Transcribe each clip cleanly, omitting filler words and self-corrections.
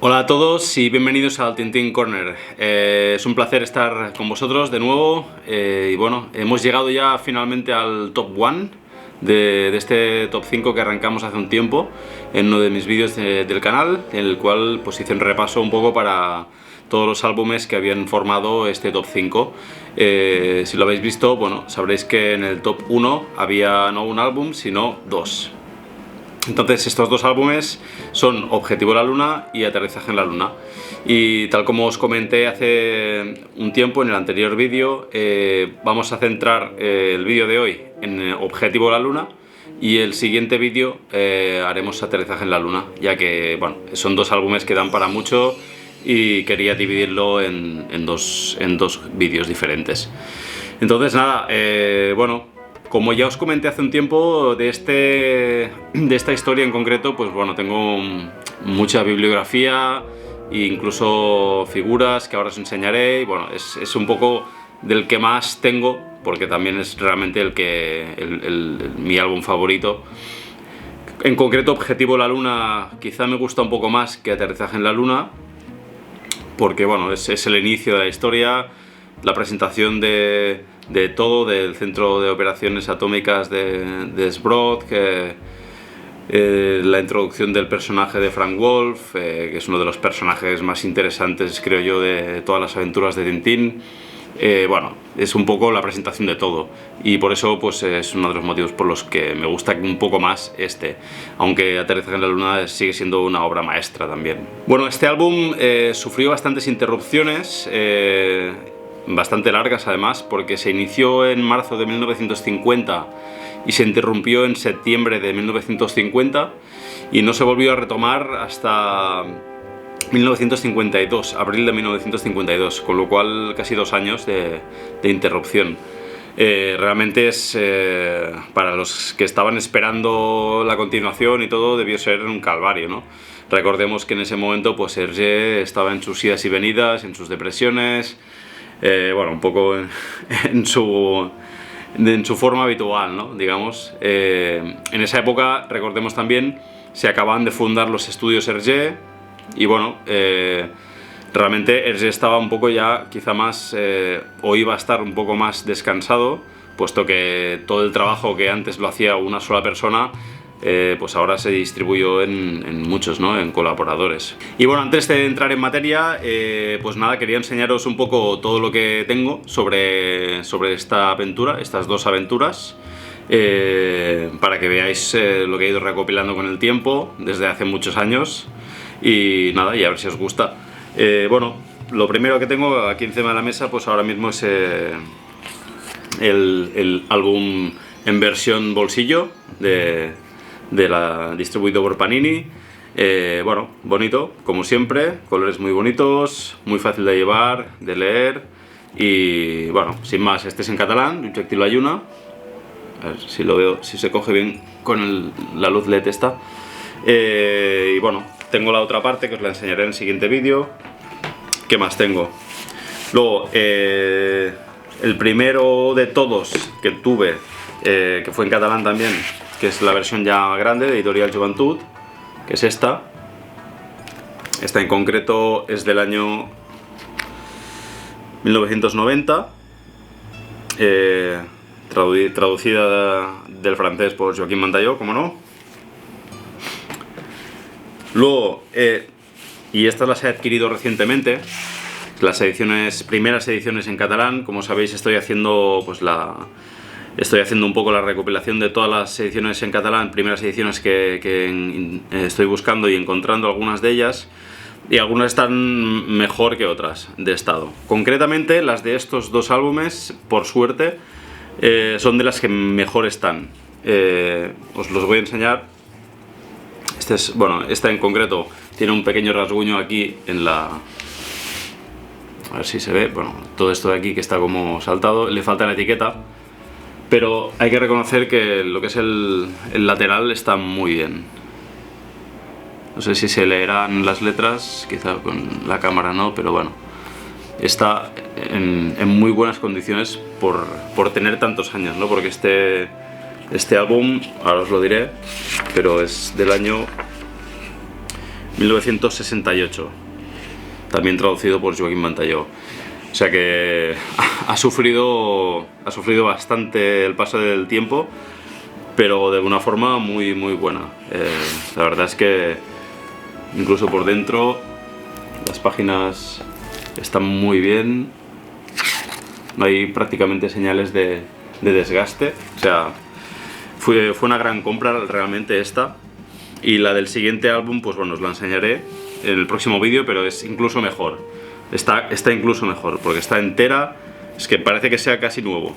Hola a todos y bienvenidos al Tintín Corner. Es un placer estar con vosotros de nuevo y bueno, hemos llegado ya finalmente al top 1 de este top 5 que arrancamos hace un tiempo en uno de mis vídeos del canal, en el cual pues hice un repaso un poco para todos los álbumes que habían formado este top 5. Si lo habéis visto, bueno, sabréis que en el top 1 había no un álbum, sino dos. Entonces estos dos álbumes son Objetivo la Luna y Aterrizaje en la Luna. Y tal como os comenté hace un tiempo en el anterior vídeo, vamos a centrar el vídeo de hoy en Objetivo la Luna y el siguiente vídeo haremos Aterrizaje en la Luna, ya que bueno, son dos álbumes que dan para mucho y quería dividirlo en dos vídeos diferentes. Entonces nada, bueno, como ya os comenté hace un tiempo de esta historia en concreto, pues bueno, tengo mucha bibliografía e incluso figuras que ahora os enseñaré. Y bueno, es un poco del que más tengo, porque también es realmente mi álbum favorito. En concreto, Objetivo la Luna quizá me gusta un poco más que Aterrizaje en la Luna, porque bueno, es el inicio de la historia, la presentación de todo, del Centro de Operaciones Atómicas de Sbrod, la introducción del personaje de Frank Wolf, que es uno de los personajes más interesantes, creo yo, de todas las aventuras de Tintín. Bueno, es un poco la presentación de todo y por eso pues es uno de los motivos por los que me gusta un poco más aunque Aterrizaje en la Luna sigue siendo una obra maestra también. Bueno, este álbum sufrió bastantes interrupciones, bastante largas además, porque se inició en marzo de 1950 y se interrumpió en septiembre de 1950 y no se volvió a retomar hasta 1952, abril de 1952, con lo cual casi 2 años de interrupción. Realmente para los que estaban esperando la continuación y todo, debió ser un calvario, ¿no? Recordemos que en ese momento pues Hergé estaba en sus idas y venidas, en sus depresiones, bueno, un poco en su forma habitual, ¿no? Digamos. En esa época, recordemos también, se acababan de fundar los estudios Hergé y bueno, realmente Hergé estaba un poco ya quizá más, o iba a estar un poco más descansado, puesto que todo el trabajo que antes lo hacía una sola persona, pues ahora se distribuyó en muchos, ¿no? En colaboradores. Y bueno, antes de entrar en materia, pues nada, quería enseñaros un poco todo lo que tengo sobre esta aventura, estas dos aventuras, para que veáis lo que he ido recopilando con el tiempo, desde hace muchos años, y nada, y a ver si os gusta. Bueno, lo primero que tengo aquí encima de la mesa, pues ahora mismo es el álbum en versión bolsillo distribuido por Panini. Bueno, bonito, como siempre, colores muy bonitos, muy fácil de llevar, de leer y bueno, sin más, este es en catalán, Objectiu la Lluna. A ver si lo veo, si se coge bien con la luz LED esta. Y bueno, tengo la otra parte que os la enseñaré en el siguiente vídeo. ¿Qué más tengo? Luego, el primero de todos que tuve, que fue en catalán también, que es la versión ya grande de Editorial Joventut, que es esta. Esta en concreto es del año 1990, traducida del francés por Joaquín Mantalló, como no. Luego, y estas las he adquirido recientemente, las primeras ediciones en catalán. Como sabéis, estoy haciendo pues un poco la recopilación de todas las ediciones en catalán, primeras ediciones que estoy buscando y encontrando algunas de ellas, y algunas están mejor que otras de estado. Concretamente, las de estos dos álbumes, por suerte, son de las que mejor están. Os los voy a enseñar. Bueno, esta en concreto tiene un pequeño rasguño aquí en la... A ver si se ve. Bueno, todo esto de aquí que está como saltado, le falta la etiqueta. Pero hay que reconocer que lo que es el lateral está muy bien. No sé si se leerán las letras, quizá con la cámara no, pero bueno. Está en muy buenas condiciones por tener tantos años, ¿no? Porque este álbum, ahora os lo diré, pero es del año 1968, también traducido por Joaquín Ventalló. O sea que ha sufrido bastante el paso del tiempo, pero de una forma muy buena. La verdad es que incluso por dentro las páginas están muy bien, no hay prácticamente señales de desgaste. O sea, fue una gran compra realmente esta, y la del siguiente álbum pues bueno, os la enseñaré en el próximo vídeo, pero es incluso mejor. Está incluso mejor, porque está entera, es que parece que sea casi nuevo.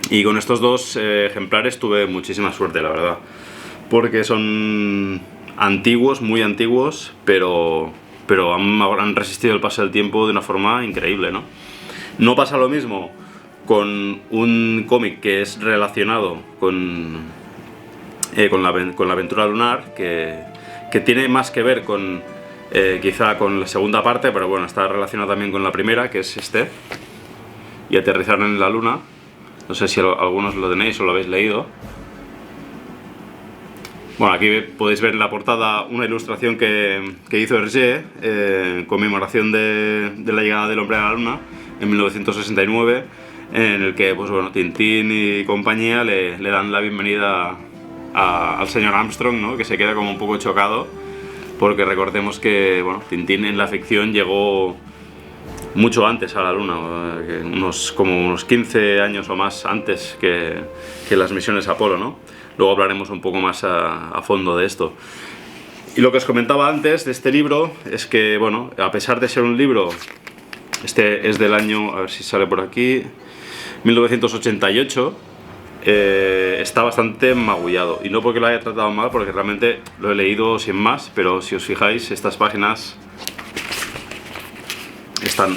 Y con estos dos ejemplares tuve muchísima suerte, la verdad, porque son antiguos, muy antiguos, pero han resistido el paso del tiempo de una forma increíble, ¿no? No pasa lo mismo con un cómic que es relacionado con la aventura lunar, que tiene más que ver con quizá con la segunda parte, pero bueno, está relacionado también con la primera, que es este, y aterrizaron en la luna. No sé si algunos lo tenéis o lo habéis leído. Bueno, aquí podéis ver en la portada una ilustración que hizo Hergé en conmemoración de la llegada del hombre a la luna en 1969, en el que pues bueno, Tintín y compañía le dan la bienvenida al señor Armstrong, ¿no? Que se queda como un poco chocado, porque recordemos que bueno, Tintín en la ficción llegó mucho antes a la luna, como unos 15 años o más antes que las misiones Apolo, ¿no? Luego hablaremos un poco más a fondo de esto. Y lo que os comentaba antes de este libro es que, bueno, a pesar de ser un libro, este es del año, a ver si sale por aquí, 1988, está bastante magullado, y no porque lo haya tratado mal, porque realmente lo he leído sin más, pero si os fijáis, estas páginas están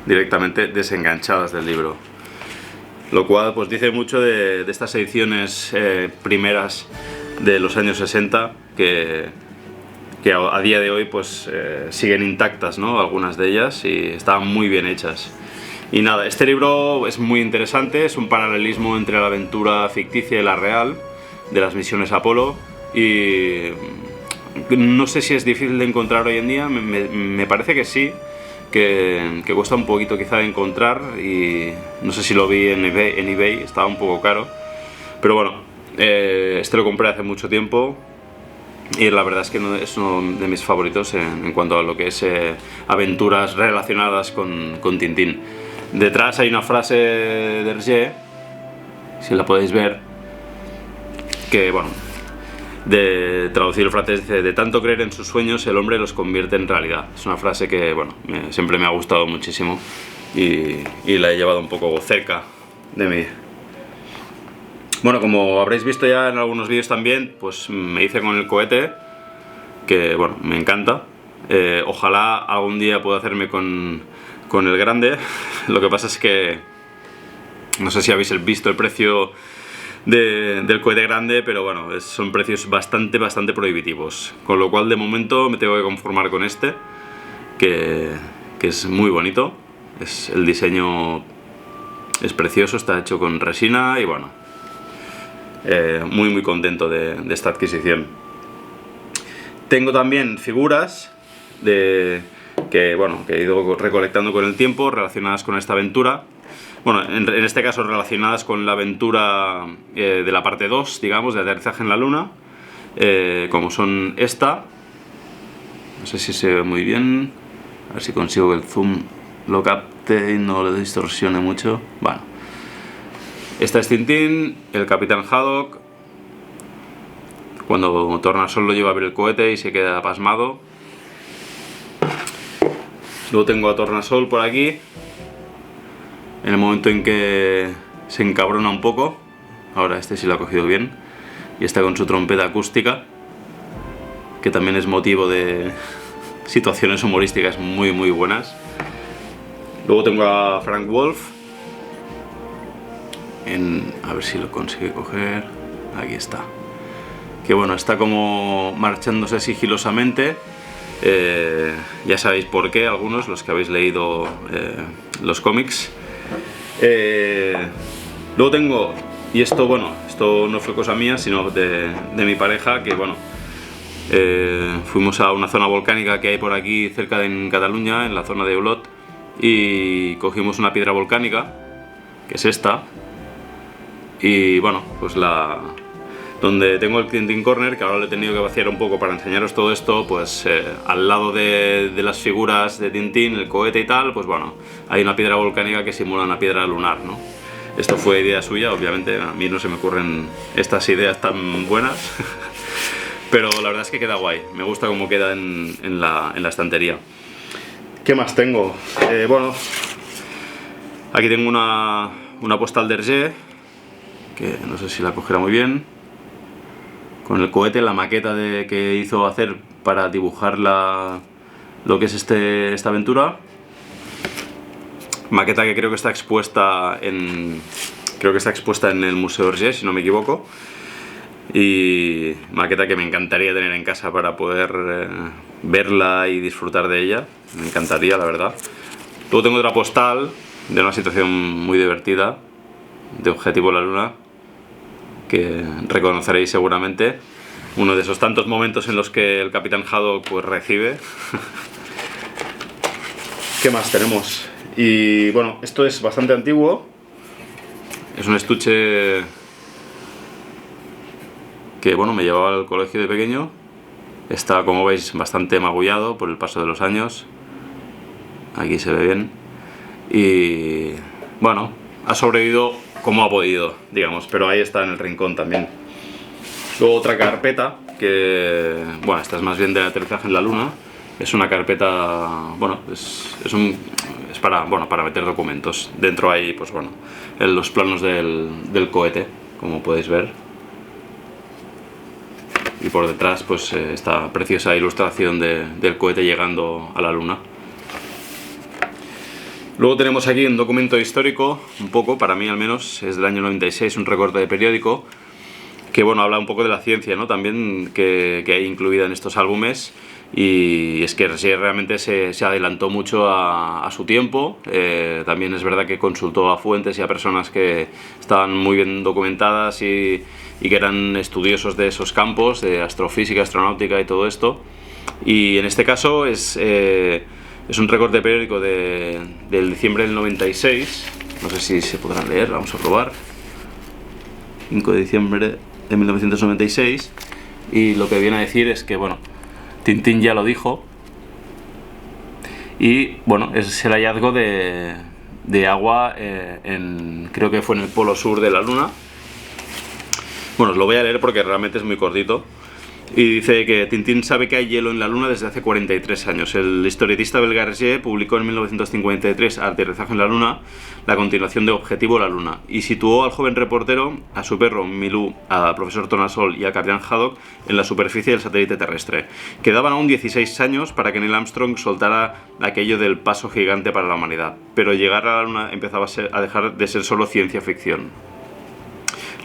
directamente desenganchadas del libro, lo cual pues dice mucho de estas ediciones primeras de los años 60 que a día de hoy pues siguen intactas, ¿no? Algunas de ellas, y están muy bien hechas. Y nada, este libro es muy interesante, es un paralelismo entre la aventura ficticia y la real de las misiones Apolo, y no sé si es difícil de encontrar hoy en día, me parece que sí, que cuesta un poquito quizá de encontrar, y no sé si lo vi en eBay, estaba un poco caro, pero bueno, este lo compré hace mucho tiempo y la verdad es que es uno de mis favoritos en cuanto a lo que es aventuras relacionadas con Tintín. Detrás hay una frase de Hergé, si la podéis ver, que bueno, de traducir el francés dice: de tanto creer en sus sueños el hombre los convierte en realidad. Es una frase que bueno, siempre me ha gustado muchísimo, y la he llevado un poco cerca de mí. Bueno, como habréis visto ya en algunos vídeos también, pues me hice con el cohete, que bueno, me encanta. Ojalá algún día pueda hacerme con el grande. Lo que pasa es que no sé si habéis visto el precio del cohete grande, pero bueno, son precios bastante prohibitivos, con lo cual de momento me tengo que conformar con este, que es muy bonito. El diseño es precioso, está hecho con resina, y bueno, muy contento de esta adquisición. Tengo también figuras que he ido recolectando con el tiempo, relacionadas con esta aventura. Bueno, en este caso relacionadas con la aventura de la parte 2, digamos, de aterrizaje en la luna, como son esta. No sé si se ve muy bien, a ver si consigo que el zoom lo capte y no lo distorsione mucho. Bueno, esta es Tintín, el Capitán Haddock, cuando Tornasol lo lleva a ver el cohete y se queda pasmado. Luego tengo a Tornasol por aquí, en el momento en que se encabrona un poco. Ahora este sí lo ha cogido bien, y está con su trompeta acústica, que también es motivo de situaciones humorísticas muy buenas. Luego tengo a Frank Wolf, a ver si lo consigue coger, aquí está, que bueno, está como marchándose sigilosamente. Ya sabéis por qué, algunos, los que habéis leído los cómics. Luego tengo, y esto bueno, esto no fue cosa mía, sino de mi pareja, que bueno, Fuimos a una zona volcánica que hay por aquí cerca en Cataluña, en la zona de Olot, y cogimos una piedra volcánica, que es esta, y bueno, pues donde tengo el Tintin Corner, que ahora lo he tenido que vaciar un poco para enseñaros todo esto, pues al lado de las figuras de Tintín, el cohete y tal, pues bueno, hay una piedra volcánica que simula una piedra lunar, ¿no? Esto fue idea suya, obviamente a mí no se me ocurren estas ideas tan buenas, pero la verdad es que queda guay, me gusta cómo queda en la estantería. ¿Qué más tengo? Bueno, aquí tengo una postal de Hergé, que no sé si la cogerá muy bien, con el cohete, la maqueta que hizo hacer para dibujar lo que es esta aventura. Maqueta que creo que está expuesta en el Museo Hergé, si no me equivoco. Y maqueta que me encantaría tener en casa para poder verla y disfrutar de ella. Me encantaría, la verdad. Luego tengo otra postal de una situación muy divertida, de Objetivo la Luna, que reconoceréis seguramente, uno de esos tantos momentos en los que el Capitán Haddock pues recibe. ¿Qué más tenemos? Y bueno, esto es bastante antiguo, es un estuche que bueno, me llevaba al colegio de pequeño, está, como veis, bastante magullado por el paso de los años, aquí se ve bien, y bueno, ha sobrevivido como ha podido, digamos, pero ahí está en el rincón también. Luego otra carpeta, que bueno, esta es más bien de aterrizaje en la Luna, es una carpeta, bueno, es para meter documentos. Dentro hay, pues bueno, los planos del cohete, como podéis ver. Y por detrás, pues esta preciosa ilustración del cohete llegando a la Luna. Luego tenemos aquí un documento histórico, un poco, para mí al menos, es del año 96, un recorte de periódico, que bueno, habla un poco de la ciencia, ¿no? También que hay incluida en estos álbumes, y es que Hergé realmente se adelantó mucho a su tiempo. También es verdad que consultó a fuentes y a personas que estaban muy bien documentadas y que eran estudiosos de esos campos, de astrofísica, astronáutica y todo esto, y en este caso es un recorte periódico del diciembre del 96, no sé si se podrán leer, vamos a probar. 5 de diciembre de 1996, y lo que viene a decir es que, bueno, Tintín ya lo dijo, y bueno, es el hallazgo de agua creo que fue en el polo sur de la Luna. Bueno, os lo voy a leer porque realmente es muy cortito. Y dice que Tintín sabe que hay hielo en la Luna desde hace 43 años. El historietista belga Hergé publicó en 1953 Aterrizaje en la Luna, la continuación de Objetivo la Luna, y situó al joven reportero, a su perro Milú, al profesor Tornasol y al Capitán Haddock en la superficie del satélite terrestre. Quedaban aún 16 años para que Neil Armstrong soltara aquello del paso gigante para la humanidad, pero llegar a la Luna empezaba a dejar de ser solo ciencia ficción.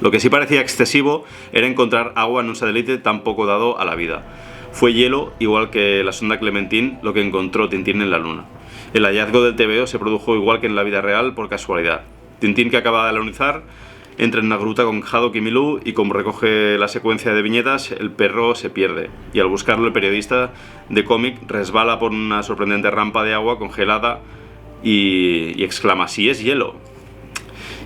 Lo que sí parecía excesivo era encontrar agua en un satélite tan poco dado a la vida. Fue hielo, igual que la sonda Clementine, lo que encontró Tintín en la Luna. El hallazgo del TVO se produjo igual que en la vida real, por casualidad. Tintín, que acaba de alunizar, entra en una gruta con Haddock y Milú, y como recoge la secuencia de viñetas, el perro se pierde, y al buscarlo el periodista de cómic resbala por una sorprendente rampa de agua congelada y exclama: «¡Sí es hielo!».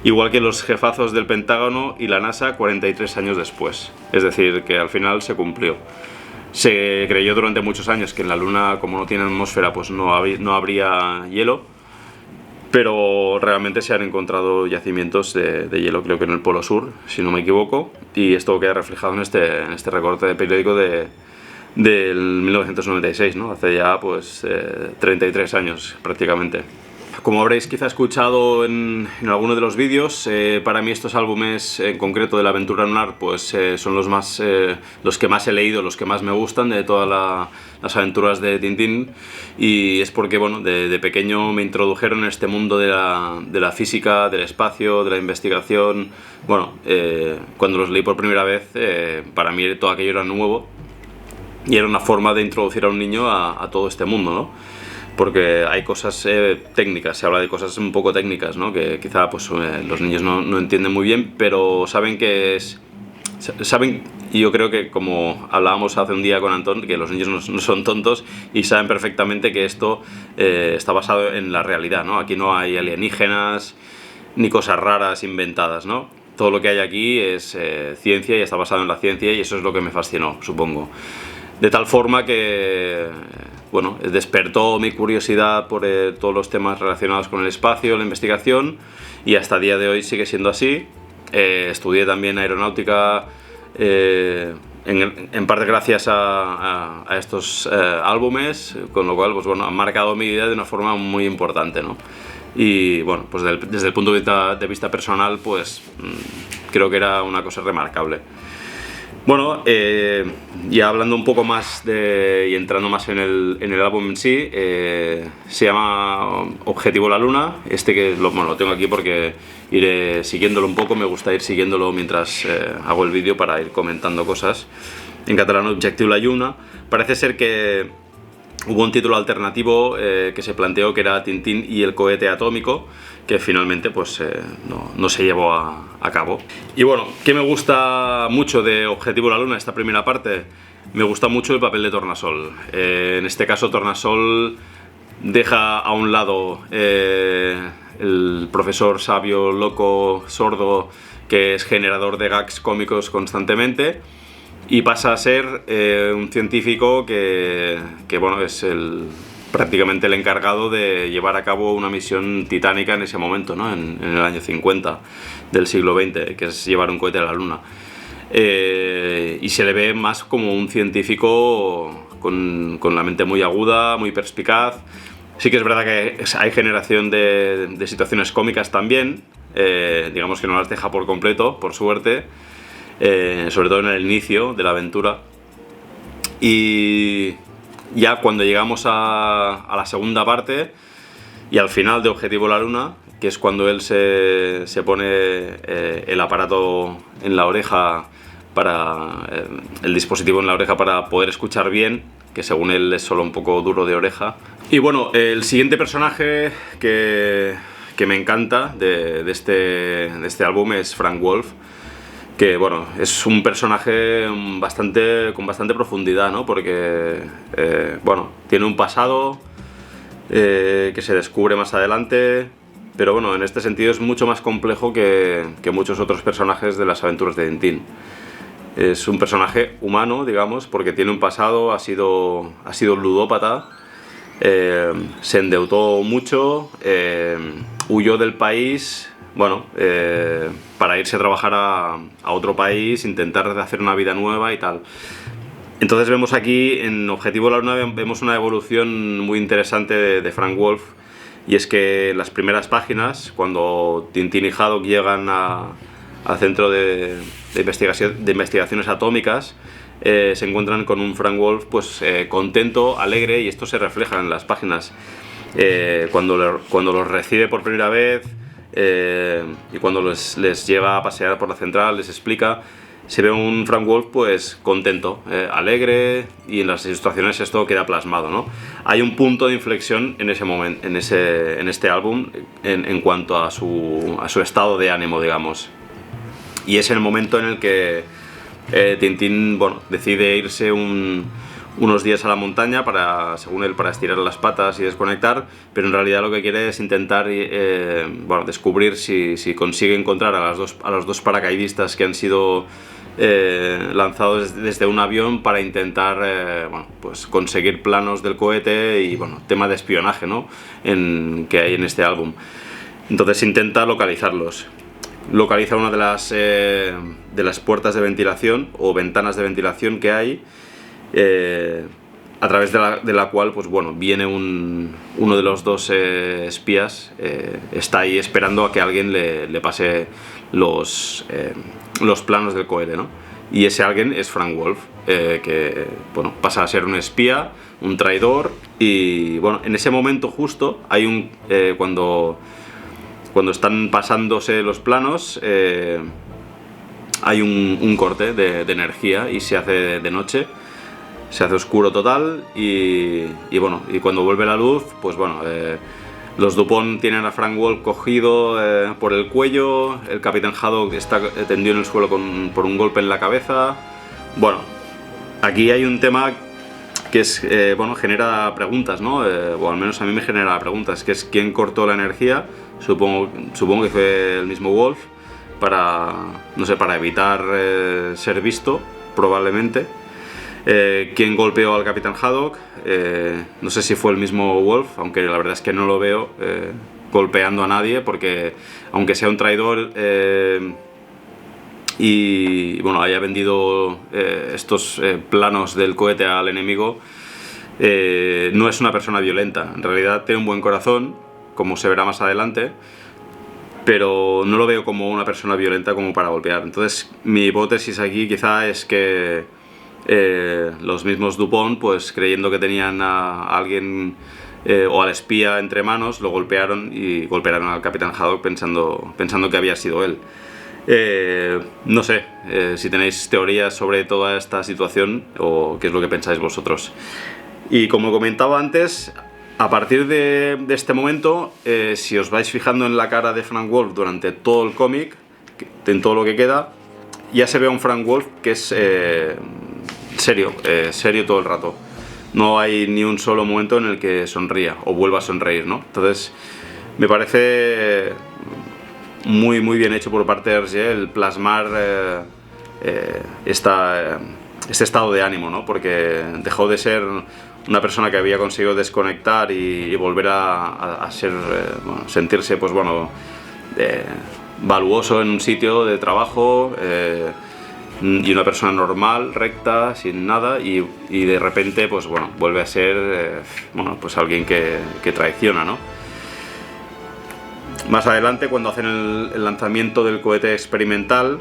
Igual que los jefazos del Pentágono y la NASA 43 años después. Es decir, que al final se cumplió. Se creyó durante muchos años que en la Luna, como no tiene atmósfera, pues no habría hielo, pero realmente se han encontrado yacimientos de hielo, creo que en el Polo Sur, si no me equivoco, y esto queda reflejado en este recorte de periódico del 1996, ¿no? Hace ya pues 33 años prácticamente. Como habréis quizá escuchado en alguno de los vídeos, para mí estos álbumes, en concreto de la aventura lunar, pues son los que más he leído, los que más me gustan de todas las aventuras de Tintín, y es porque, bueno, de pequeño me introdujeron en este mundo de la física, del espacio, de la investigación. Bueno, cuando los leí por primera vez, para mí todo aquello era nuevo, y era una forma de introducir a un niño a todo este mundo, ¿no? Porque hay cosas técnicas, se habla de cosas un poco técnicas, ¿no? Que quizá pues, los niños no entienden muy bien, pero saben que es saben, y yo creo que, como hablábamos hace un día con Antón, que los niños no son tontos y saben perfectamente que esto está basado en la realidad, ¿no? Aquí no hay alienígenas ni cosas raras inventadas, ¿no? Todo lo que hay aquí es ciencia y está basado en la ciencia, y eso es lo que me fascinó, supongo. De tal forma que, bueno, despertó mi curiosidad por todos los temas relacionados con el espacio, la investigación, y hasta el día de hoy sigue siendo así. Estudié también aeronáutica, en parte gracias a estos álbumes, con lo cual, pues bueno, han marcado mi vida de una forma muy importante, ¿no? Y bueno, pues desde el punto de vista personal, pues creo que era una cosa remarcable. Bueno, ya hablando un poco más y entrando más en el álbum en sí, se llama Objetivo la Luna. Que lo tengo aquí porque iré siguiéndolo un poco, me gusta ir siguiéndolo mientras hago el vídeo para ir comentando cosas. En catalán, Objectiu la Lluna. Parece ser que hubo un título alternativo que se planteó, que era Tintín y el cohete atómico, que finalmente pues no se llevó a cabo. Y bueno, ¿qué me gusta mucho de Objetivo la Luna, esta primera parte? Me gusta mucho el papel de Tornasol. En este caso, Tornasol deja a un lado el profesor sabio, loco, sordo, que es generador de gags cómicos constantemente, y pasa a ser un científico que bueno, es prácticamente el encargado de llevar a cabo una misión titánica en ese momento, ¿no? En el año 50 del siglo XX, que es llevar un cohete a la Luna. Y se le ve más como un científico con la mente muy aguda, muy perspicaz. Sí que es verdad que hay generación de situaciones cómicas también, digamos que no las deja por completo, por suerte. Sobre todo en el inicio de la aventura, y ya cuando llegamos a la segunda parte y al final de Objetivo la Luna, que es cuando él se pone el aparato en la oreja, el dispositivo en la oreja para poder escuchar bien, que según él es solo un poco duro de oreja. Y bueno, el siguiente personaje que me encanta de este álbum es Frank Wolf, que bueno, es un personaje con bastante profundidad, ¿no? Porque bueno, tiene un pasado que se descubre más adelante, pero bueno, en este sentido es mucho más complejo que muchos otros personajes de las aventuras de Tintín. Es un personaje humano, digamos, porque tiene un pasado, ha sido ludópata, se endeudó mucho, huyó del país, bueno, para irse a trabajar a otro país, intentar hacer una vida nueva y tal. Entonces vemos aquí, en Objetivo la Luna, vemos una evolución muy interesante de Frank Wolf, y es que en las primeras páginas, cuando Tintín y Haddock llegan al centro de investigaciones atómicas, se encuentran con un Frank Wolf pues contento, alegre, y esto se refleja en las páginas. Cuando los recibe por primera vez, y cuando les lleva a pasear por la central, les explica, se ve un Frank Wolf pues contento, alegre, y en las ilustraciones esto queda plasmado, ¿no? Hay un punto de inflexión en ese momento, en este álbum, en cuanto a su estado de ánimo, digamos, y es el momento en el que Tintín, bueno, decide irse unos días a la montaña según él, para estirar las patas y desconectar, pero en realidad lo que quiere es intentar bueno, descubrir si consigue encontrar a los dos paracaidistas que han sido lanzados desde un avión, para intentar bueno, pues conseguir planos del cohete y bueno, tema de espionaje, ¿no? Que hay en este álbum. Entonces intenta localizarlos. Localiza una de las puertas de ventilación o ventanas de ventilación que hay, a través de la cual pues bueno, viene uno de los dos espías, está ahí esperando a que alguien le pase los planos del cohete, ¿no? Y ese alguien es Frank Wolf, que bueno, pasa a ser un espía, un traidor. Y bueno, en ese momento justo hay cuando están pasándose los planos, hay un corte de energía y se hace de noche, se hace oscuro total, y bueno, y cuando vuelve la luz, pues bueno, Los Dupont tienen a Frank Wolf cogido por el cuello, el Capitán Haddock está tendido en el suelo por un golpe en la cabeza. Bueno, aquí hay un tema que es, bueno, genera preguntas, ¿no? O al menos a mí me genera preguntas, que es quién cortó la energía. Supongo que fue el mismo Wolf, para, no sé, para evitar ser visto, probablemente. ¿Quién golpeó al Capitán Haddock? No sé si fue el mismo Wolf, aunque la verdad es que no lo veo golpeando a nadie, porque aunque sea un traidor y bueno, haya vendido estos planos del cohete al enemigo, no es una persona violenta. En realidad tiene un buen corazón, como se verá más adelante, pero no lo veo como una persona violenta como para golpear. Entonces mi hipótesis aquí quizá es que los mismos Dupont, pues creyendo que tenían a alguien o al espía entre manos, lo golpearon y golpearon al Capitán Haddock pensando que había sido él. No sé si tenéis teorías sobre toda esta situación o qué es lo que pensáis vosotros. Y como comentaba antes, a partir de este momento, si os vais fijando en la cara de Frank Wolf durante todo el cómic, en todo lo que queda, ya se ve a un Frank Wolf que es serio todo el rato. No hay ni un solo momento en el que sonría o vuelva a sonreír, ¿no? Entonces me parece muy bien hecho por parte de Hergé el plasmar este estado de ánimo, ¿no? Porque dejó de ser una persona que había conseguido desconectar y volver a ser, bueno, sentirse, pues bueno, valuoso en un sitio de trabajo, y una persona normal, recta, sin nada, y de repente, pues bueno, vuelve a ser bueno, pues alguien que traiciona, ¿no? Más adelante, cuando hacen el lanzamiento del cohete experimental,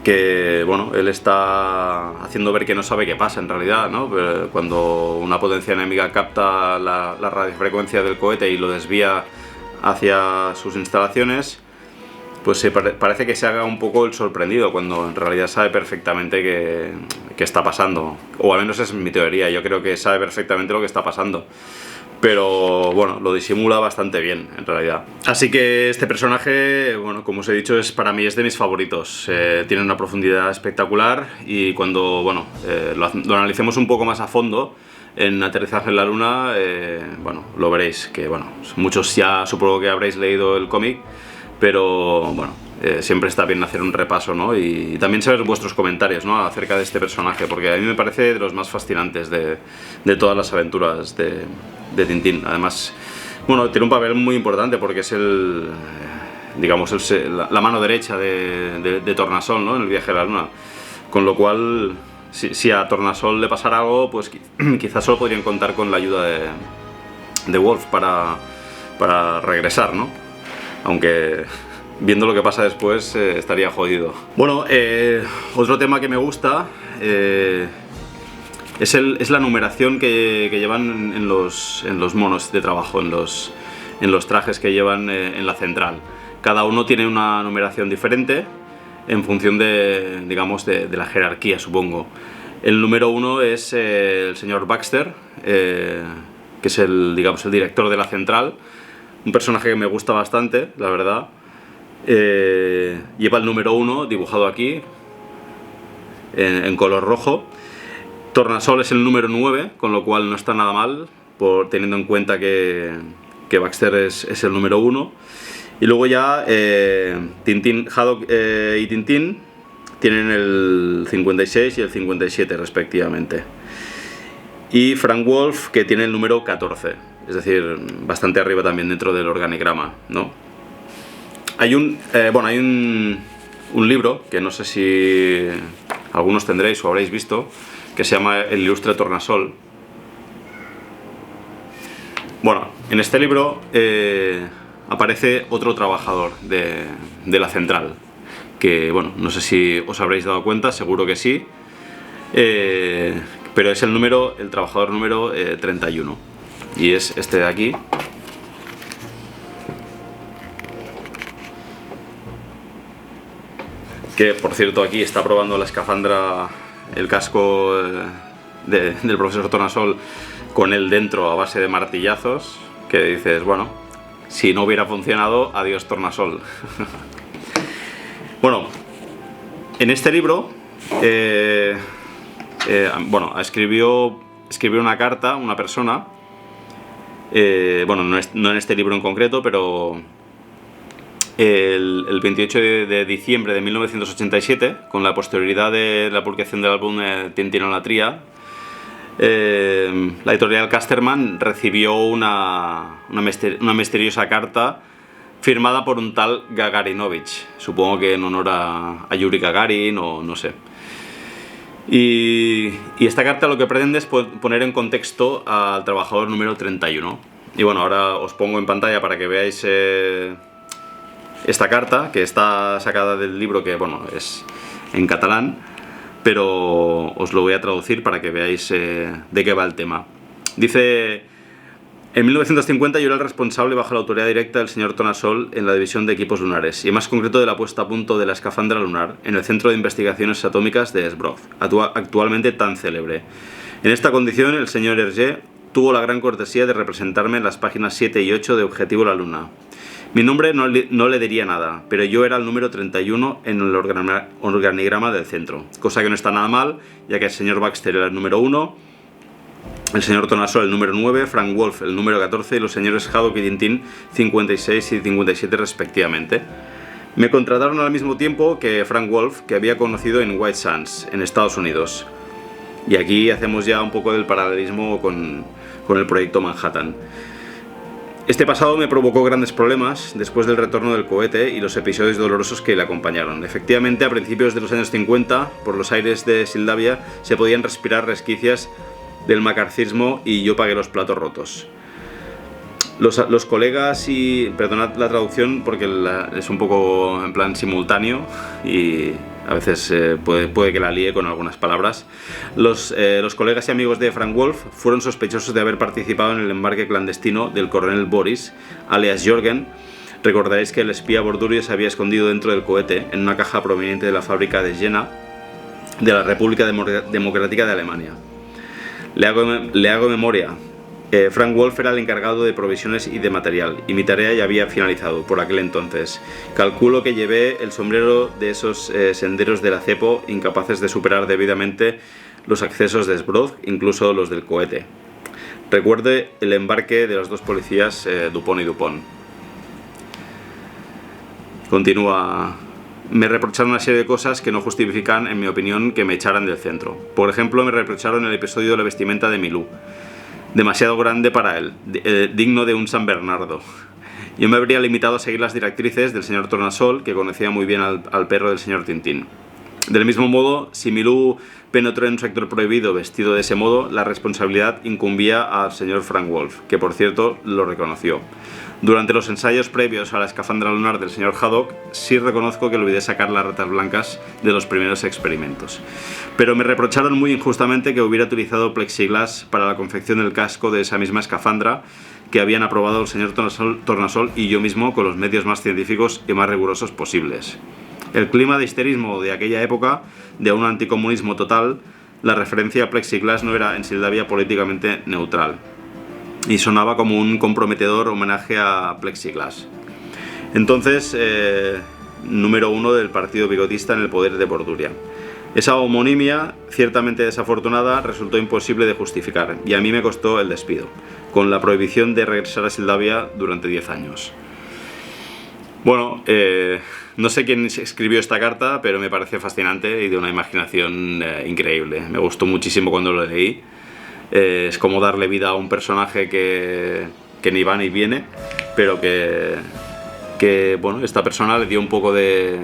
que bueno, él está haciendo ver que no sabe qué pasa en realidad, ¿no? Cuando una potencia enemiga capta la radiofrecuencia del cohete y lo desvía hacia sus instalaciones, pues parece que se haga un poco el sorprendido, cuando en realidad sabe perfectamente qué está pasando. O al menos es mi teoría, yo creo que sabe perfectamente lo que está pasando. Pero bueno, lo disimula bastante bien, en realidad. Así que este personaje, bueno, como os he dicho, para mí es de mis favoritos. Tiene una profundidad espectacular y cuando, bueno, lo analicemos un poco más a fondo en Aterrizaje en la Luna, bueno, lo veréis, que bueno, muchos ya supongo que habréis leído el cómic, pero bueno, siempre está bien hacer un repaso, ¿no? Y también saber vuestros comentarios, ¿no?, acerca de este personaje, porque a mí me parece de los más fascinantes de todas las aventuras de Tintín. Además, bueno, tiene un papel muy importante porque es digamos, la mano derecha de Tornasol, ¿no?, en el viaje a la Luna. Con lo cual, si a Tornasol le pasara algo, pues quizás solo podrían contar con la ayuda de Wolf para regresar, ¿no? Aunque viendo lo que pasa después estaría jodido. Bueno, otro tema que me gusta es la numeración que llevan en los monos de trabajo, en los trajes que llevan en la central. Cada uno tiene una numeración diferente en función digamos, de la jerarquía, supongo. El número 1 es el señor Baxter, que es digamos, el director de la central. Un personaje que me gusta bastante, la verdad. Lleva el número 1 dibujado aquí en color rojo. Tornasol es el número 9, con lo cual no está nada mal, teniendo en cuenta que Baxter es el número 1. Y luego ya Tintín, Haddock y Tintín tienen el 56 y el 57 respectivamente. Y Frank Wolf, que tiene el número 14, es decir, bastante arriba también dentro del organigrama, ¿no? Hay un libro que no sé si algunos tendréis o habréis visto, que se llama El ilustre Tornasol. Bueno, en este libro aparece otro trabajador de la central, que bueno, no sé si os habréis dado cuenta, seguro que sí, pero es el trabajador número 31, y es este de aquí. Que por cierto aquí está probando la escafandra, el casco del profesor Tornasol, con él dentro a base de martillazos. que dices, bueno, si no hubiera funcionado, adiós tornasol. Bueno, en este libro, bueno, escribió una carta una persona, bueno, no en este libro en concreto, pero el 28 de diciembre de 1987, con la posterioridad de la publicación del álbum Tintín en la Tría, la editorial Casterman recibió una misteriosa carta firmada por un tal Gagarinovich, supongo que en honor a Yuri Gagarin o no sé. Y esta carta lo que pretende es poner en contexto al trabajador número 31. Y bueno, ahora os pongo en pantalla para que veáis esta carta, que está sacada del libro, que bueno, es en catalán, pero os lo voy a traducir para que veáis de qué va el tema. Dice: en 1950 yo era el responsable bajo la autoridad directa del señor Tornasol en la división de equipos lunares, y más concreto de la puesta a punto de la escafandra lunar en el Centro de Investigaciones Atómicas de Sbrov, actualmente tan célebre. En esta condición el señor Hergé tuvo la gran cortesía de representarme en las páginas 7 y 8 de Objetivo la Luna. Mi nombre no le diría nada, pero yo era el número 31 en el organigrama del centro, cosa que no está nada mal, ya que el señor Baxter era el número 1, el señor Tornasol el número 9, Frank Wolf el número 14 y los señores Haddock y Tintín 56 y 57 respectivamente. Me contrataron al mismo tiempo que Frank Wolf, que había conocido en White Sands, en Estados Unidos. Y aquí hacemos ya un poco del paralelismo con el proyecto Manhattan. Este pasado me provocó grandes problemas después del retorno del cohete y los episodios dolorosos que le acompañaron. Efectivamente, a principios de los años 50, por los aires de Sildavia se podían respirar resquicias del macarcismo y yo pagué los platos rotos. Los colegas y... perdonad la traducción porque es un poco en plan simultáneo y a veces puede que la líe con algunas palabras. Los colegas y amigos de Frank Wolf fueron sospechosos de haber participado en el embarque clandestino del coronel Boris, alias Jorgen. Recordaréis que el espía Bordurius se había escondido dentro del cohete en una caja proveniente de la fábrica de Jena de la República Democrática de Alemania. Le hago memoria. Frank Wolf era el encargado de provisiones y de material, y mi tarea ya había finalizado por aquel entonces. Calculo que llevé el sombrero de esos senderos de la cepo incapaces de superar debidamente los accesos de Sbrov, incluso los del cohete. Recuerde el embarque de los dos policías Dupont y Dupont. Continúa. Me reprocharon una serie de cosas que no justifican, en mi opinión, que me echaran del centro. Por ejemplo, me reprocharon el episodio de la vestimenta de Milú. Demasiado grande para él, digno de un San Bernardo. Yo me habría limitado a seguir las directrices del señor Tornasol, que conocía muy bien al perro del señor Tintín. Del mismo modo, si Milú penetró en un sector prohibido vestido de ese modo, la responsabilidad incumbía al señor Frank Wolf, que por cierto lo reconoció. Durante los ensayos previos a la escafandra lunar del señor Haddock, sí reconozco que olvidé sacar las ratas blancas de los primeros experimentos. Pero me reprocharon muy injustamente que hubiera utilizado plexiglas para la confección del casco de esa misma escafandra que habían aprobado el señor Tornasol y yo mismo con los medios más científicos y más rigurosos posibles. El clima de histerismo de aquella época, de un anticomunismo total, la referencia a plexiglas no era en Sildavia políticamente neutral y sonaba como un comprometedor homenaje a plexiglas. Entonces, número 1 del partido bigotista en el poder de Borduria. Esa homonimia, ciertamente desafortunada, resultó imposible de justificar y a mí me costó el despido, con la prohibición de regresar a Sildavia durante 10 años. Bueno, no sé quién escribió esta carta, pero me parece fascinante y de una imaginación increíble. Me gustó muchísimo cuando lo leí. Es como darle vida a un personaje que ni va ni viene, pero que bueno, esta persona le dio un poco de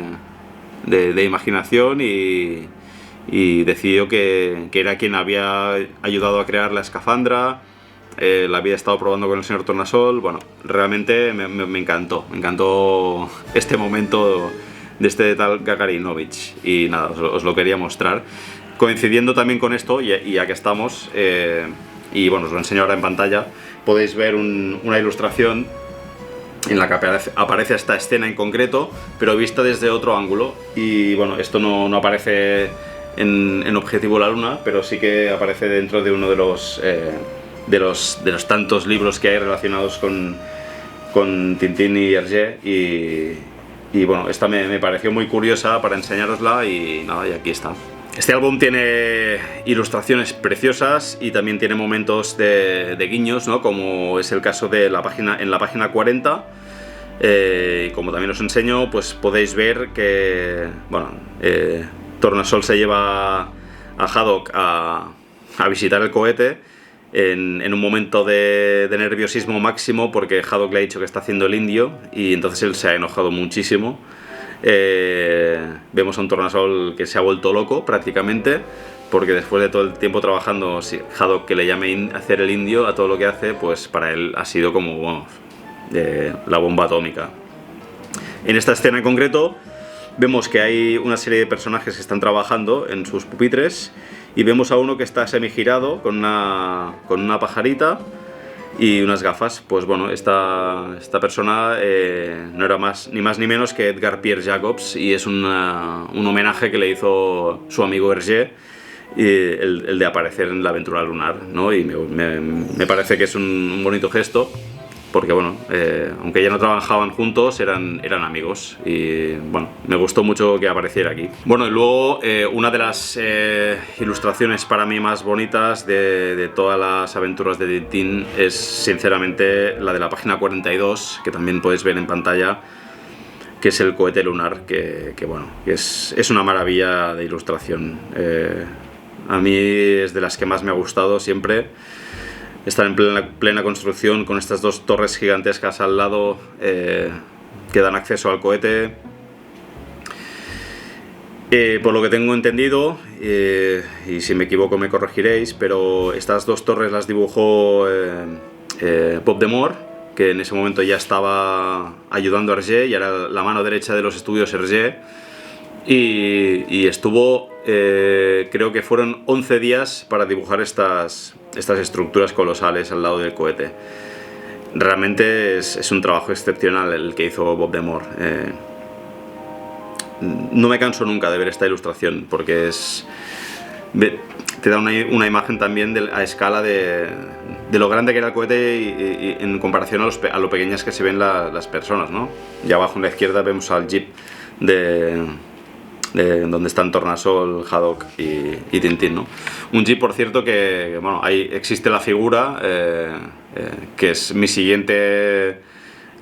imaginación y decidió que era quien había ayudado a crear la escafandra, la había estado probando con el señor Tornasol. Bueno, realmente me encantó este momento de este tal Gagarinovich y nada, os lo quería mostrar. Coincidiendo también con esto, y ya que estamos, y bueno, os lo enseño ahora en pantalla, podéis ver una ilustración en la que aparece esta escena en concreto, pero vista desde otro ángulo. Y bueno, esto no aparece en Objetivo la Luna, pero sí que aparece dentro de uno de de los tantos libros que hay relacionados con Tintín y Hergé, y bueno, esta me pareció muy curiosa para enseñárosla, y nada, y aquí está. Este álbum tiene ilustraciones preciosas y también tiene momentos de guiños, ¿no? Como es el caso de en la página 40. Como también os enseño, pues podéis ver que, bueno, Tornasol se lleva a Haddock a visitar el cohete en un momento de nerviosismo máximo, porque Haddock le ha dicho que está haciendo el indio, y entonces él se ha enojado muchísimo. Vemos a un Tornasol que se ha vuelto loco prácticamente, porque después de todo el tiempo trabajando, Haddock que le llame a hacer el indio a todo lo que hace, pues para él ha sido como, bueno, la bomba atómica. En esta escena en concreto vemos que hay una serie de personajes que están trabajando en sus pupitres, y vemos a uno que está semigirado con una pajarita y unas gafas. Pues bueno, esta persona no era ni más ni menos que Edgar Pierre Jacobs, y es un homenaje que le hizo su amigo Hergé, el de aparecer en la aventura lunar, ¿no? Y me parece que es un bonito gesto, porque bueno, aunque ya no trabajaban juntos, eran amigos, y bueno, me gustó mucho que apareciera aquí. Bueno, y luego una de las ilustraciones para mí más bonitas de todas las aventuras de Tintín es sinceramente la de la página 42, que también podéis ver en pantalla, que es el cohete lunar, que bueno, es una maravilla de ilustración. A mí es de las que más me ha gustado siempre. Están en plena construcción, con estas dos torres gigantescas al lado que dan acceso al cohete. Por lo que tengo entendido, y si me equivoco me corregiréis, pero estas dos torres las dibujó Bob Demore, que en ese momento ya estaba ayudando a Hergé y era la mano derecha de los estudios Hergé, y estuvo, creo que fueron 11 días para dibujar estas estructuras colosales al lado del cohete. Realmente es un trabajo excepcional el que hizo Bob Demore. No me canso nunca de ver esta ilustración, porque te da una imagen también a escala de lo grande que era el cohete, y en comparación a lo pequeñas que se ven las personas, ¿no? Y abajo en la izquierda vemos al jeep donde están Tornasol, Haddock y Tintín, ¿no? Un jeep, por cierto, que bueno, ahí existe la figura, que es mi siguiente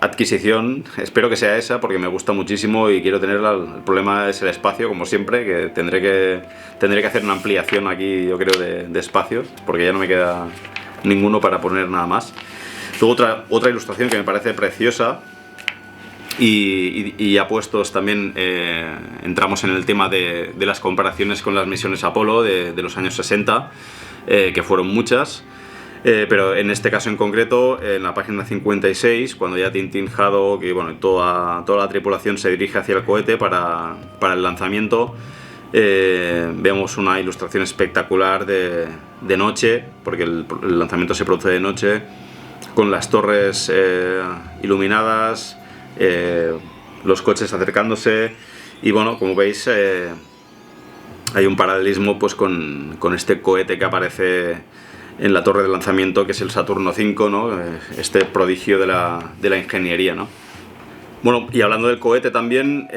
adquisición. Espero que sea esa, porque me gusta muchísimo y quiero tenerla. El problema es el espacio, como siempre, que tendré que hacer una ampliación aquí, yo creo, de espacio, porque ya no me queda ninguno para poner nada más. Luego otra ilustración que me parece preciosa, y ya puestos también entramos en el tema de las comparaciones con las misiones Apolo de los años 60, que fueron muchas. Pero en este caso en concreto, en la página 56, cuando ya Tintín, Haddock y bueno, toda la tripulación se dirige hacia el cohete para el lanzamiento, vemos una ilustración espectacular de noche, porque el lanzamiento se produce de noche, con las torres iluminadas, los coches acercándose, y bueno, como veis, hay un paralelismo pues con este cohete que aparece en la torre de lanzamiento, que es el Saturno V, ¿no? Este prodigio de la ingeniería, ¿no? Bueno, y hablando del cohete también,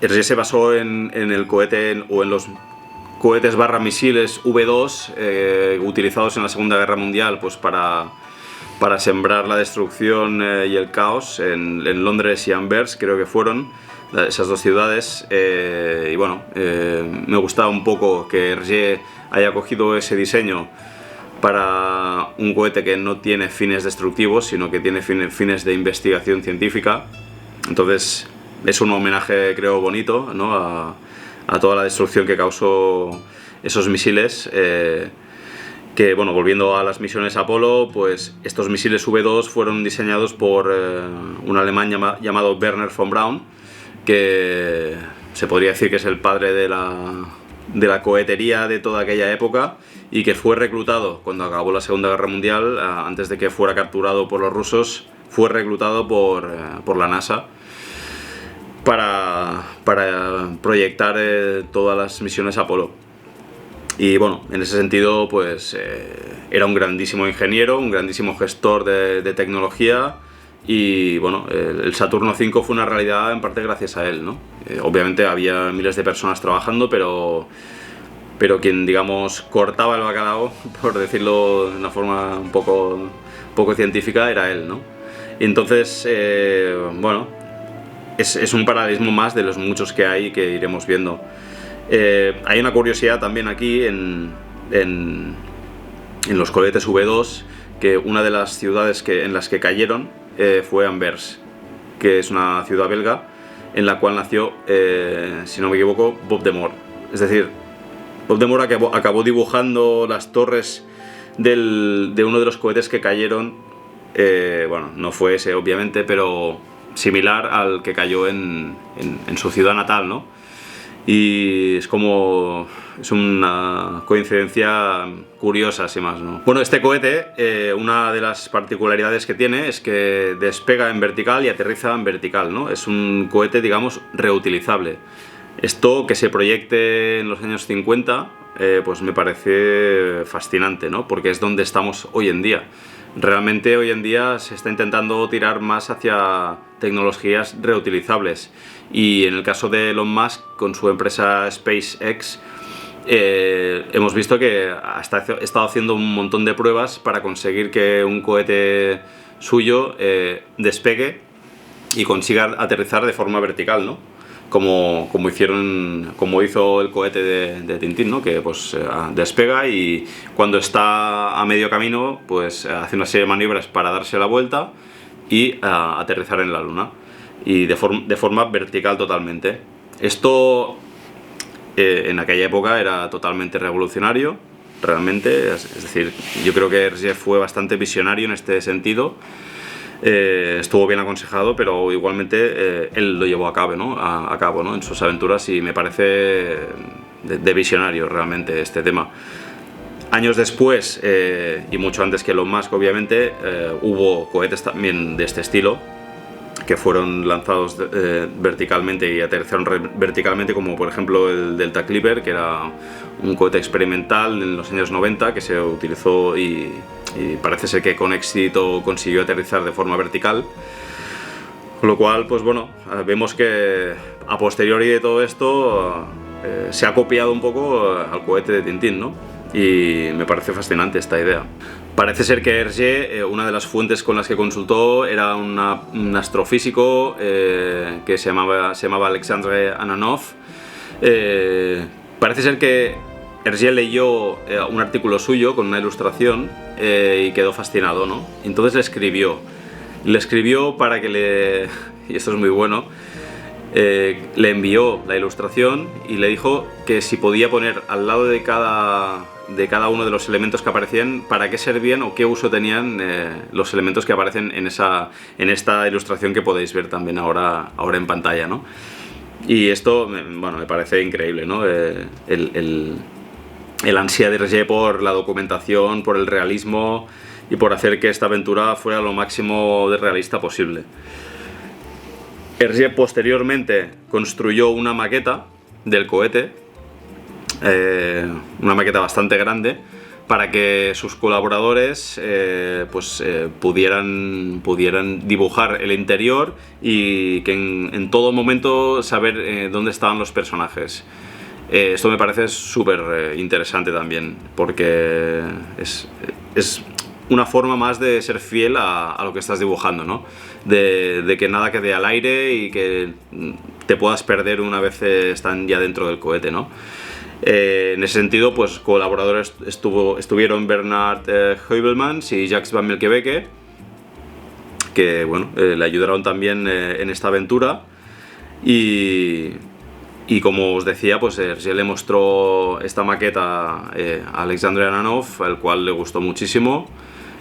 Hergé se basó en el cohete, o en los cohetes / misiles V2 utilizados en la Segunda Guerra Mundial, pues para sembrar la destrucción y el caos en Londres y Anvers, creo que fueron esas dos ciudades. Y bueno, me gustaba un poco que Hergé haya cogido ese diseño para un cohete que no tiene fines destructivos, sino que tiene fines de investigación científica. Entonces es un homenaje, creo, bonito, ¿no? a toda la destrucción que causó esos misiles. Que bueno, volviendo a las misiones Apolo, pues estos misiles V2 fueron diseñados por un alemán llamado Wernher von Braun, que se podría decir que es el padre de la cohetería de toda aquella época, y que fue reclutado cuando acabó la Segunda Guerra Mundial, antes de que fuera capturado por los rusos. Fue reclutado por la NASA para proyectar todas las misiones Apolo. Y bueno, en ese sentido, pues era un grandísimo ingeniero, un grandísimo gestor de tecnología. Y bueno, el Saturno V fue una realidad en parte gracias a él, ¿no? Obviamente había miles de personas trabajando, pero quien, digamos, cortaba el bacalao, por decirlo de una forma un poco científica, era él, ¿no? Y entonces, bueno, es un paralelismo más de los muchos que hay que iremos viendo. Hay una curiosidad también aquí en los cohetes V2, que una de las ciudades en las que cayeron fue Anvers, que es una ciudad belga en la cual nació, si no me equivoco, Bob de Moor. Es decir, Bob de Moor acabó dibujando las torres de uno de los cohetes que cayeron. Bueno, no fue ese obviamente, pero similar al que cayó en su ciudad natal, ¿no? Y es una coincidencia curiosa, sin más, ¿no? Bueno, este cohete, una de las particularidades que tiene es que despega en vertical y aterriza en vertical, ¿no? Es un cohete, digamos, reutilizable. Esto que se proyecte en los años 50, pues me parece fascinante, ¿no? Porque es donde estamos hoy en día. Realmente hoy en día se está intentando tirar más hacia tecnologías reutilizables, y en el caso de Elon Musk con su empresa SpaceX, hemos visto que ha estado haciendo un montón de pruebas para conseguir que un cohete suyo despegue y consiga aterrizar de forma vertical, ¿no? Como hizo el cohete de Tintín, ¿no? Que pues despega y cuando está a medio camino pues hace una serie de maniobras para darse la vuelta y aterrizar en la Luna, y de forma vertical totalmente. Esto en aquella época era totalmente revolucionario, realmente, es decir, yo creo que Hergé fue bastante visionario en este sentido. Estuvo bien aconsejado, pero igualmente él lo llevó a cabo, ¿no? En sus aventuras, y me parece de visionario realmente este tema. Años después, y mucho antes que Elon Musk, obviamente, hubo cohetes también de este estilo que fueron lanzados verticalmente y aterrizaron verticalmente, como por ejemplo el Delta Clipper, que era un cohete experimental en los años 90 que se utilizó y parece ser que con éxito consiguió aterrizar de forma vertical. Con lo cual, pues bueno, vemos que a posteriori de todo esto se ha copiado un poco al cohete de Tintín, ¿no? Y me parece fascinante esta idea. Parece ser que Hergé, una de las fuentes con las que consultó era un astrofísico que se llamaba Alexandre Ananov. Parece ser que Hergé leyó un artículo suyo con una ilustración y quedó fascinado, ¿no? Entonces le escribió para que y esto es muy bueno, le envió la ilustración y le dijo que si podía poner al lado de cada uno de los elementos que aparecían, para qué servían o qué uso tenían los elementos que aparecen en esta ilustración que podéis ver también ahora en pantalla, ¿no? Y esto, bueno, me parece increíble, ¿no? El ansia de Hergé por la documentación, por el realismo y por hacer que esta aventura fuera lo máximo de realista posible. Hergé posteriormente construyó una maqueta del cohete, una maqueta bastante grande, para que sus colaboradores pudieran dibujar el interior y que en todo momento saber dónde estaban los personajes. Esto me parece súper interesante también, porque es una forma más de ser fiel a lo que estás dibujando, ¿no? De que nada quede al aire y que te puedas perder una vez están ya dentro del cohete, ¿no? En ese sentido, pues colaboradores estuvieron Bernard Heuvelmans y Jacques Van Melkebeke, que bueno, le ayudaron también en esta aventura. Y como os decía, pues Hergé le mostró esta maqueta a Alexandre Ananov, al cual le gustó muchísimo,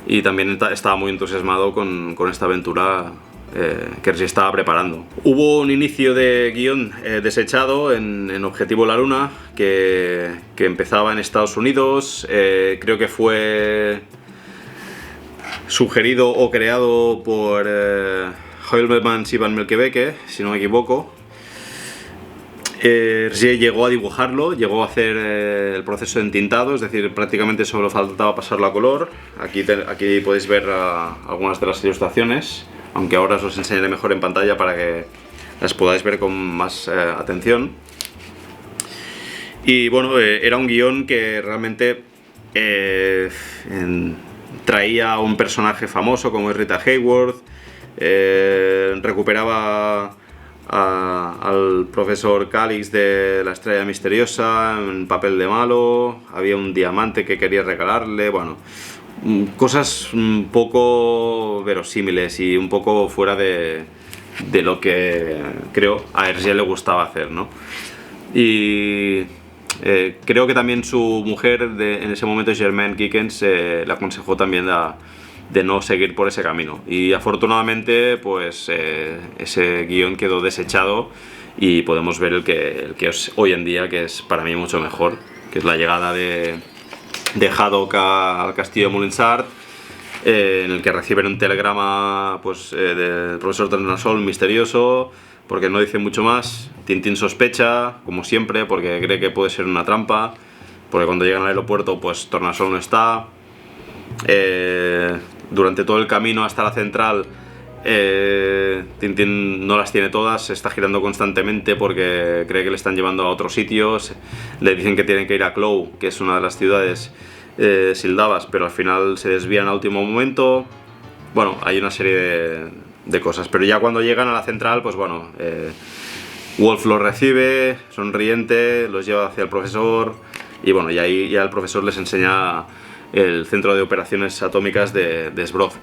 y también estaba muy entusiasmado con esta aventura que Hergé estaba preparando. Hubo un inicio de guión desechado en Objetivo la Luna, que empezaba en Estados Unidos. Creo que fue sugerido o creado por Heuvelmans y Van Melkebeke, si no me equivoco. Hergé llegó a dibujarlo, llegó a hacer el proceso de entintado, es decir, prácticamente solo faltaba pasarlo a color. Aquí podéis ver algunas de las ilustraciones, aunque ahora os los enseñaré mejor en pantalla para que las podáis ver con más atención. Y bueno, era un guión que realmente traía a un personaje famoso como es Rita Hayworth, recuperaba al profesor Calix de La Estrella Misteriosa en papel de malo, había un diamante que quería regalarle, bueno, cosas un poco verosímiles y un poco fuera de lo que creo a Hergé le gustaba hacer, ¿no? Y creo que también su mujer en ese momento, Germaine Gickens, le aconsejó también de no seguir por ese camino, y afortunadamente pues ese guión quedó desechado y podemos ver el que es hoy en día, que es para mí mucho mejor, que es la llegada de Haddock al castillo de Moulinsart, en el que reciben un telegrama pues, del profesor Tornasol misterioso, porque no dice mucho más. Tintín sospecha, como siempre, porque cree que puede ser una trampa, porque cuando llegan al aeropuerto pues Tornasol no está. Durante todo el camino hasta la central, Tintín no las tiene todas, se está girando constantemente porque cree que le están llevando a otros sitios. Le dicen que tienen que ir a Clou, que es una de las ciudades sildavas, pero al final se desvían a último momento. Bueno, hay una serie de cosas, pero ya cuando llegan a la central, pues bueno, Wolf los recibe, sonriente, los lleva hacia el profesor, y bueno, y ahí ya el profesor les enseña el centro de operaciones atómicas de Sbrov,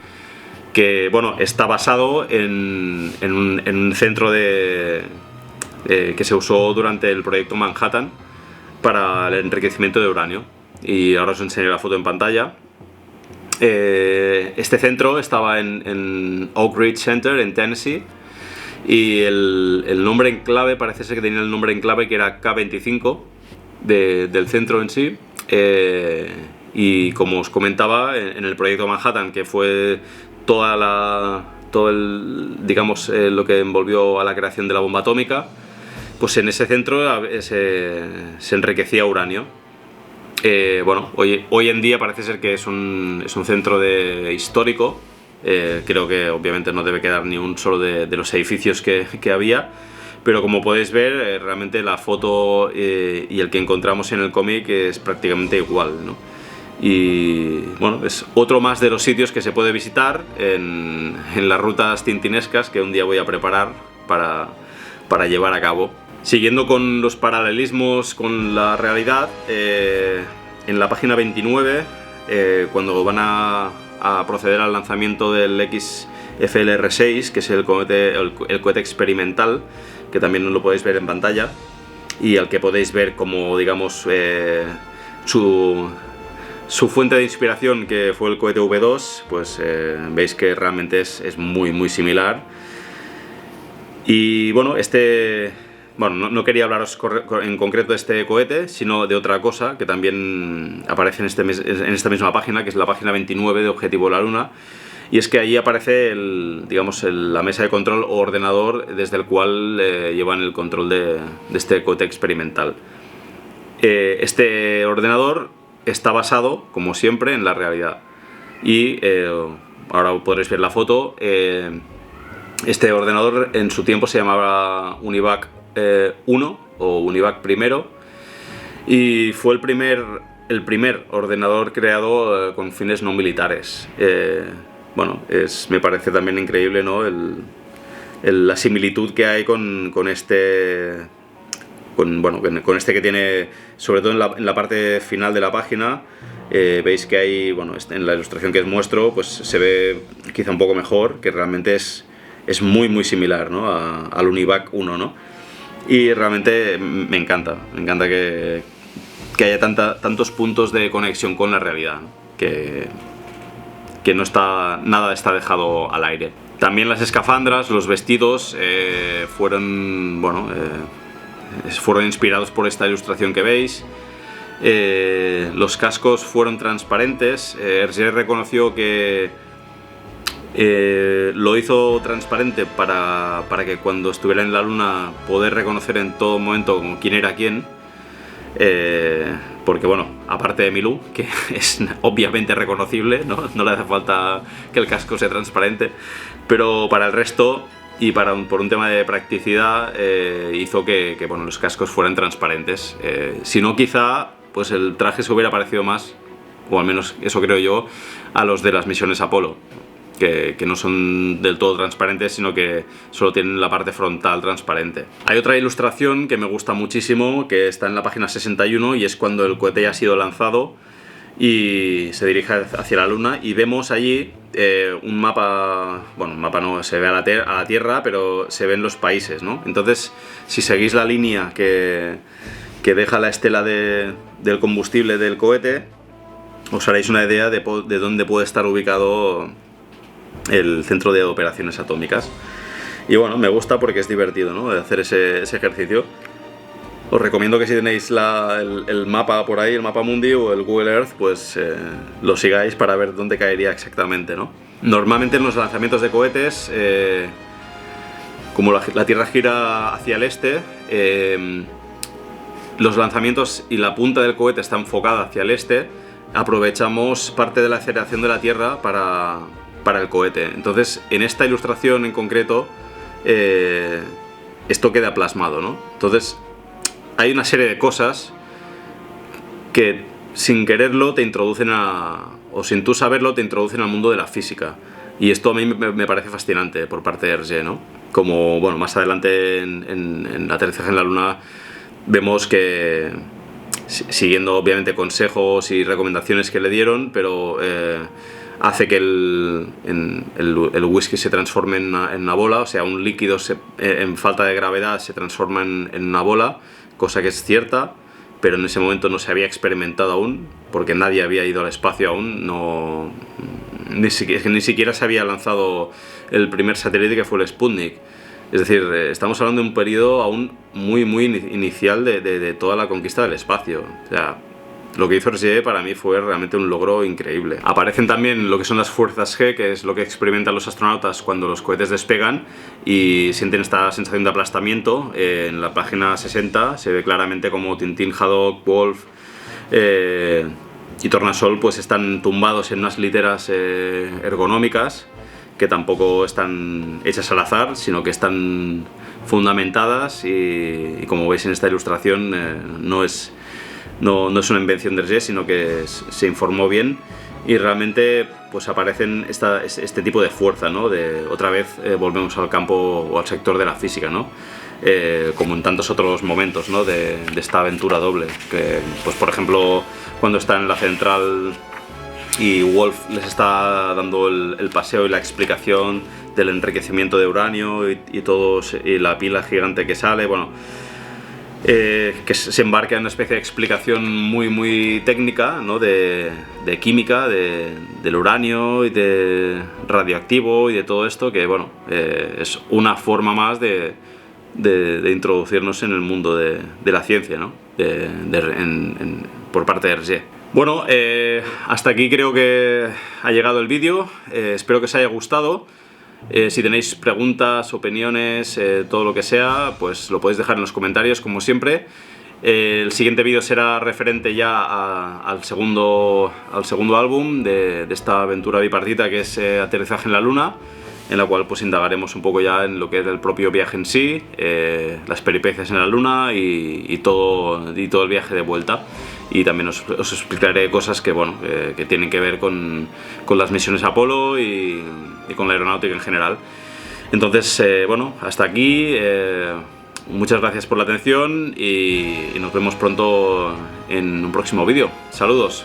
que bueno, está basado en un centro que se usó durante el proyecto Manhattan para el enriquecimiento de uranio, y ahora os enseñaré la foto en pantalla. Este centro estaba en Oak Ridge Center, en Tennessee, y el nombre en clave, parece ser que tenía el nombre en clave que era K25 del centro en sí. Y como os comentaba, en el proyecto Manhattan, que fue digamos, lo que envolvió a la creación de la bomba atómica, pues en ese centro se enriquecía uranio. Bueno, hoy en día parece ser que es un centro histórico. Creo que obviamente no debe quedar ni un solo de los edificios que había, pero como podéis ver, realmente la foto y el que encontramos en el cómic es prácticamente igual, ¿no? Y bueno, es otro más de los sitios que se puede visitar en las rutas tintinescas que un día voy a preparar para llevar a cabo. Siguiendo con los paralelismos con la realidad, en la página 29, cuando van a proceder al lanzamiento del XFLR6, que es el cohete experimental, que también lo podéis ver en pantalla, y al que podéis ver como, digamos, su fuente de inspiración, que fue el cohete V2, pues veis que realmente es muy muy similar. Y bueno, no quería hablaros en concreto de este cohete, sino de otra cosa que también aparece en esta misma página, que es la página 29 de Objetivo la Luna, y es que ahí aparece la mesa de control o ordenador desde el cual llevan el control de este cohete experimental. Este ordenador está basado, como siempre, en la realidad, y ahora podréis ver la foto. Este ordenador en su tiempo se llamaba Univac 1 o Univac I, y fue el primer ordenador creado con fines no militares. Bueno, me parece también increíble, ¿no? La similitud que hay con este que tiene, sobre todo en la parte final de la página. Veis que hay, bueno, en la ilustración que os muestro, pues se ve quizá un poco mejor, que realmente es muy muy similar, ¿no? al Univac 1, ¿no? Y realmente me encanta que haya tantos puntos de conexión con la realidad, ¿no? Que nada está dejado al aire. También las escafandras, los vestidos fueron inspirados por esta ilustración que veis. Los cascos fueron transparentes. Hergé reconoció que Lo hizo transparente para que cuando estuviera en la Luna poder reconocer en todo momento quién era quién. Porque bueno, aparte de Milú, que es obviamente reconocible, no le hace falta que el casco sea transparente, pero para el resto y por un tema de practicidad hizo que bueno, los cascos fueran transparentes. Si no, quizá pues el traje se hubiera parecido más, o al menos eso creo yo, a los de las misiones Apolo, que no son del todo transparentes, sino que solo tienen la parte frontal transparente. Hay otra ilustración que me gusta muchísimo, que está en la página 61, y es cuando el cohete ya ha sido lanzado y se dirige hacia la Luna, y vemos allí un mapa, bueno, un mapa no, se ve a la Tierra, pero se ven los países, ¿no? Entonces, si seguís la línea que deja la estela del combustible del cohete, os haréis una idea de dónde puede estar ubicado el centro de operaciones atómicas. Y bueno, me gusta porque es divertido, ¿no?, hacer ese ejercicio. Os recomiendo que si tenéis el mapa por ahí, el mapa mundi o el Google Earth, pues lo sigáis para ver dónde caería exactamente, ¿no? Normalmente en los lanzamientos de cohetes, como la Tierra gira hacia el este, los lanzamientos y la punta del cohete está enfocada hacia el este, aprovechamos parte de la aceleración de la Tierra para el cohete. Entonces, en esta ilustración en concreto, esto queda plasmado, ¿no? Entonces, hay una serie de cosas que sin quererlo te introducen o sin tú saberlo te introducen al mundo de la física. Y esto a mí me parece fascinante por parte de Hergé, ¿no? Como, bueno, más adelante en el aterrizaje en la Luna vemos que, siguiendo obviamente consejos y recomendaciones que le dieron, pero hace que el whisky se transforme en una bola, o sea, un líquido en falta de gravedad se transforma en una bola, cosa que es cierta, pero en ese momento no se había experimentado aún, porque nadie había ido al espacio aún, ni siquiera se había lanzado el primer satélite, que fue el Sputnik. Es decir, estamos hablando de un periodo aún muy inicial de toda la conquista del espacio. O sea, lo que hizo Hergé para mí fue realmente un logro increíble. Aparecen también lo que son las fuerzas G, que es lo que experimentan los astronautas cuando los cohetes despegan y sienten esta sensación de aplastamiento. En la página 60 se ve claramente como Tintín, Haddock, Wolf y Tornasol pues están tumbados en unas literas ergonómicas, que tampoco están hechas al azar, sino que están fundamentadas y como veis en esta ilustración no es una invención de Hergé, sino que se informó bien y realmente pues aparecen este tipo de fuerza, ¿no? Otra vez volvemos al campo o al sector de la física, ¿no? Como en tantos otros momentos, ¿no?, de esta aventura doble, que pues por ejemplo cuando están en la central y Wolf les está dando el paseo y la explicación del enriquecimiento de uranio y la pila gigante que sale, bueno, que se embarca en una especie de explicación muy técnica, ¿no?, de química, del uranio y de radioactivo y de todo esto, que bueno, es una forma más de introducirnos en el mundo de la ciencia, ¿no?, por parte de Hergé. Bueno, hasta aquí creo que ha llegado el vídeo, espero que os haya gustado. Si tenéis preguntas, opiniones, todo lo que sea, pues lo podéis dejar en los comentarios, como siempre. El siguiente vídeo será referente ya al segundo álbum de esta aventura bipartita, que es Aterrizaje en la Luna, en la cual pues indagaremos un poco ya en lo que es el propio viaje en sí, las peripecias en la Luna y todo el viaje de vuelta. Y también os explicaré cosas que, bueno, que tienen que ver con las misiones Apolo y con la aeronáutica en general. Entonces, bueno, hasta aquí. Muchas gracias por la atención y nos vemos pronto en un próximo vídeo. Saludos.